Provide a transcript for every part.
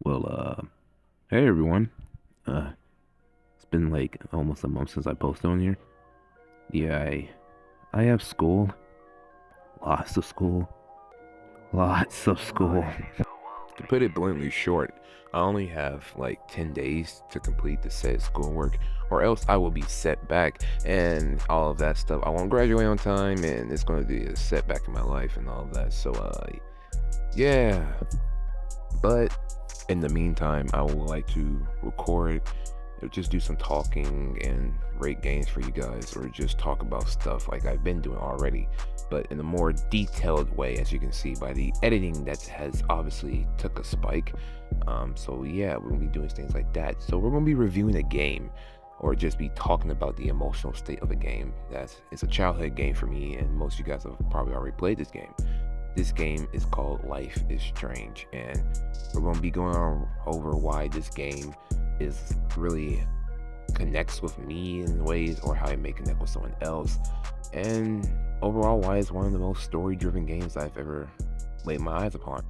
Well, hey everyone. It's been like almost a month since I posted on here. Yeah, I have school, lots of school, lots of school. To put it bluntly short, I only have like 10 days to complete the said schoolwork, or else I will be set back and all of that stuff. I won't graduate on time, and it's going to be a setback in my life and all of that. So, yeah. But in the meantime, I would like to record or just do some talking and rate games for you guys, or just talk about stuff like I've been doing already, but in a more detailed way, as you can see by the editing that has obviously took a spike. So yeah, we're gonna be doing things like that. So we're gonna be reviewing a game, or just be talking about the emotional state of a game. It's a childhood game for me, and most of you guys have probably already played this game. This game is called Life is Strange, and we're going to be going over why this game is really connects with me in ways, or how it may connect with someone else, and overall why it's one of the most story-driven games I've ever laid my eyes upon.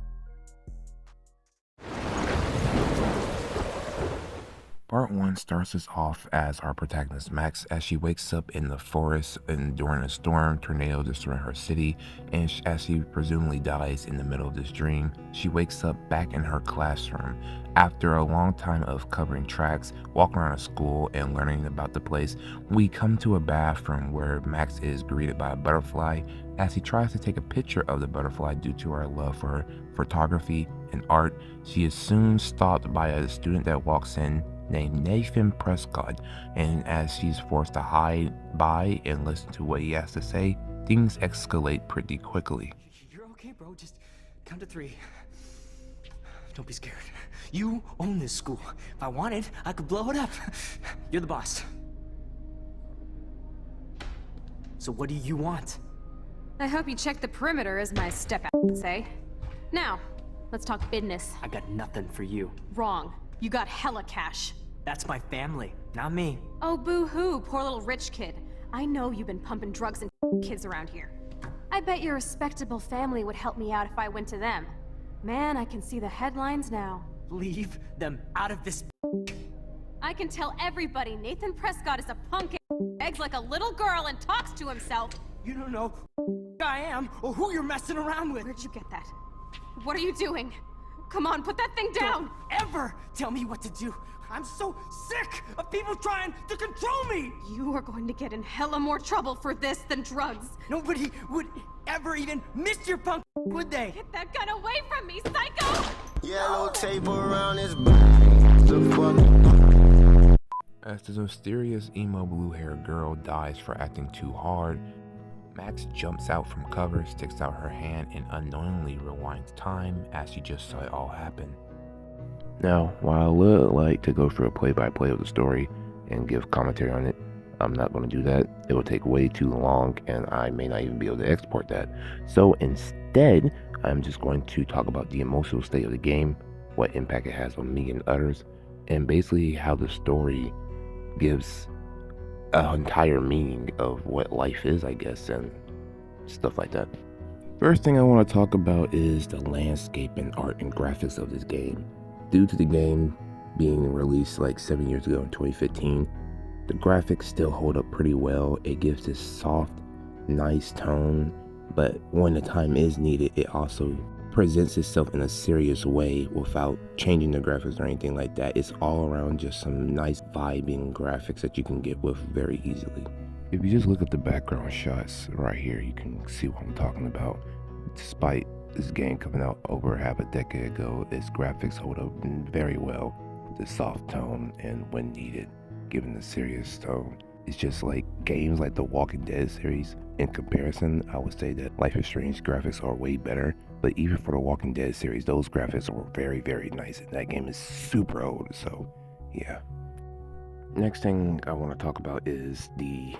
Part 1 starts us off as our protagonist Max, as she wakes up in the forest and during a storm tornado destroying her city, and as she presumably dies in the middle of this dream, she wakes up back in her classroom. After a long time of covering tracks, walking around a school, and learning about the place, we come to a bathroom where Max is greeted by a butterfly. As he tries to take a picture of the butterfly due to her love for photography and art, she is soon stopped by a student that walks in named Nathan Prescott, and as she's forced to hide by and listen to what he has to say, things escalate pretty quickly. You're okay, bro. Just count to 3. Don't be scared. You own this school. If I wanted, I could blow it up. You're the boss. So what do you want? I hope you check the perimeter, as my step-out would say. Now, let's talk business. I got nothing for you. Wrong. You got hella cash. That's my family, not me. Oh, boo-hoo, poor little rich kid. I know you've been pumping drugs and kids around here. I bet your respectable family would help me out if I went to them. Man, I can see the headlines now. Leave them out of this. I can tell everybody Nathan Prescott is a punk eggs like a little girl and talks to himself. You don't know who I am or who you're messing around with. Where'd you get that? What are you doing? Come on, put that thing down! Don't ever tell me what to do. I'm so sick of people trying to control me! You are going to get in hella more trouble for this than drugs. Nobody would ever even miss your punk, would they? Get that gun away from me, psycho! Yellow tape around his As the mysterious emo blue-haired girl dies for acting too hard, Max jumps out from cover, sticks out her hand, and unknowingly rewinds time as she just saw it all happen. Now, while I would like to go through a play-by-play of the story and give commentary on it, I'm not going to do that. It will take way too long, and I may not even be able to export that. So instead, I'm just going to talk about the emotional state of the game, what impact it has on me and others, and basically how the story gives an entire meaning of what life is, I guess, and stuff like that. First thing I want to talk about is the landscape and art and graphics of this game. Due to the game being released like 7 years ago in 2015, the graphics still hold up pretty well. It gives this soft, nice tone, but when the time is needed, it also presents itself in a serious way without changing the graphics or anything like that. It's all around just some nice vibing graphics that you can get with very easily. If you just look at the background shots right here, you can see what I'm talking about. Despite this game coming out over half a decade ago, its graphics hold up very well with the soft tone and when needed, given the serious tone. It's just like games like the Walking Dead series. In comparison, I would say that Life is Strange graphics are way better, but even for the Walking Dead series, those graphics were very, very nice, and that game is super old, so yeah. Next thing I want to talk about is the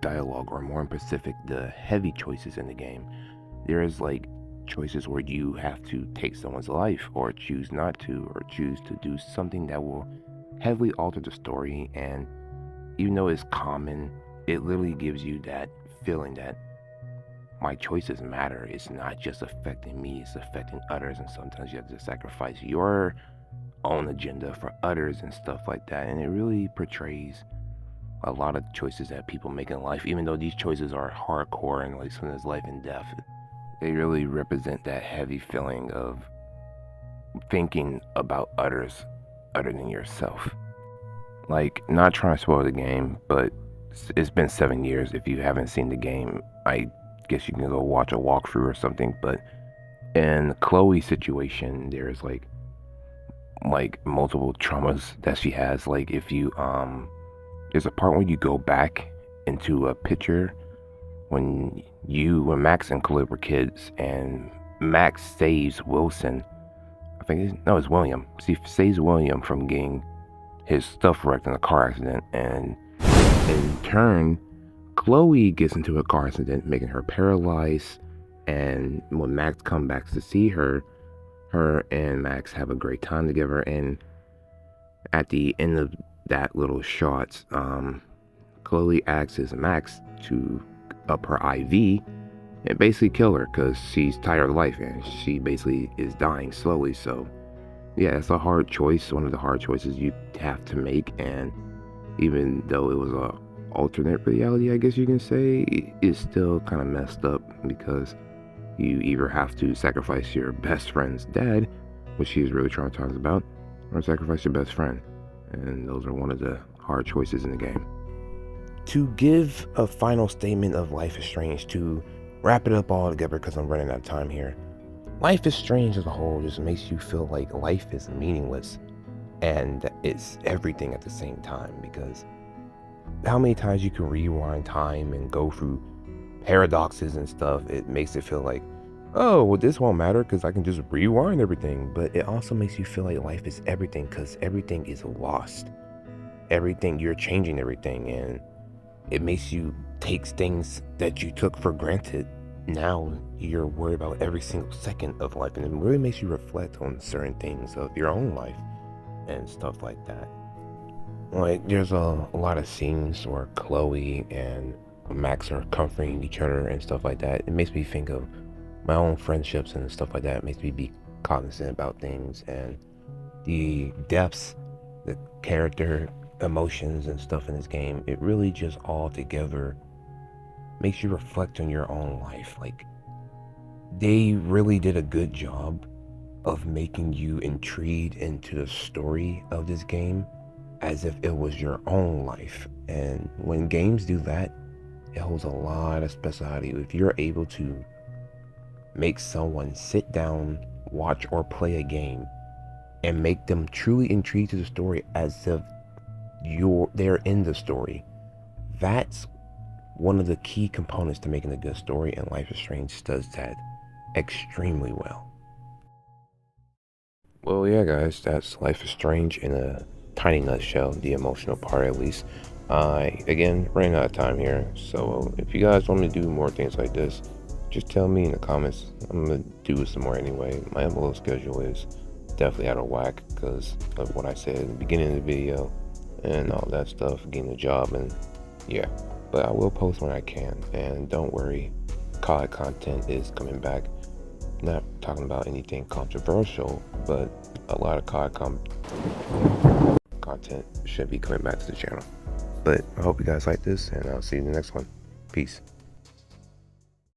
dialogue, or more in specific, the heavy choices in the game. There is like choices where you have to take someone's life, or choose not to, or choose to do something that will heavily alter the story, and even though it's common, it literally gives you that feeling that my choices matter. It's not just affecting me, it's affecting others, and sometimes you have to sacrifice your own agenda for others and stuff like that. And it really portrays a lot of choices that people make in life, even though these choices are hardcore and like sometimes life and death. They really represent that heavy feeling of thinking about others other than yourself. Like, not trying to spoil the game, but it's been 7 years. If you haven't seen the game, I guess you can go watch a walkthrough or something. But in Chloe's situation, there's like multiple traumas that she has. Like, if you there's a part where you go back into a picture when Max and Chloe were kids, and Max saves Wilson. I think it's William. He saves William from getting his stuff wrecked in a car accident, and in turn, Chloe gets into a car accident, making her paralyzed. And when Max comes back to see her, her and Max have a great time together. And at the end of that little shot, Chloe asks Max to up her IV and basically kill her because she's tired of life and she basically is dying slowly. So yeah, it's a hard choice, one of the hard choices you have to make. And even though it was a alternate reality, I guess you can say, it's still kind of messed up because you either have to sacrifice your best friend's dad, which she's really traumatized about, or sacrifice your best friend. And those are one of the hard choices in the game. To give a final statement of Life is Strange, to wrap it up all together because I'm running out of time here. Life is Strange as a whole just makes you feel like life is meaningless and it's everything at the same time, because how many times you can rewind time and go through paradoxes and stuff, it makes it feel like, oh, well, this won't matter because I can just rewind everything. But it also makes you feel like life is everything because everything is lost. Everything, you're changing everything, and it makes you take things that you took for granted. Now you're worried about every single second of life, and it really makes you reflect on certain things of your own life and stuff like that. Like, there's a lot of scenes where Chloe and Max are comforting each other and stuff like that. It makes me think of my own friendships and stuff like that. It makes me be cognizant about things and the depths, the character, emotions and stuff in this game. It really just all together makes you reflect on your own life. Like, they really did a good job of making you intrigued into the story of this game as if it was your own life. And when games do that, it holds a lot of speciality. If you're able to make someone sit down, watch or play a game and make them truly intrigued to the story as if they're in the story, that's one of the key components to making a good story, and Life is Strange does that extremely well. Well, yeah, guys, that's Life is Strange in a tiny nutshell, the emotional part at least. Again, running out of time here, so if you guys want me to do more things like this, just tell me in the comments. I'm gonna do some more anyway. My upload schedule is definitely out of whack because of what I said in the beginning of the video and all that stuff, getting a job, and yeah, but I will post when I can. And don't worry, COD content is coming back. Not talking about anything controversial, but a lot of COD content should be coming back to the channel. But I hope you guys like this, and I'll see you in the next one. Peace.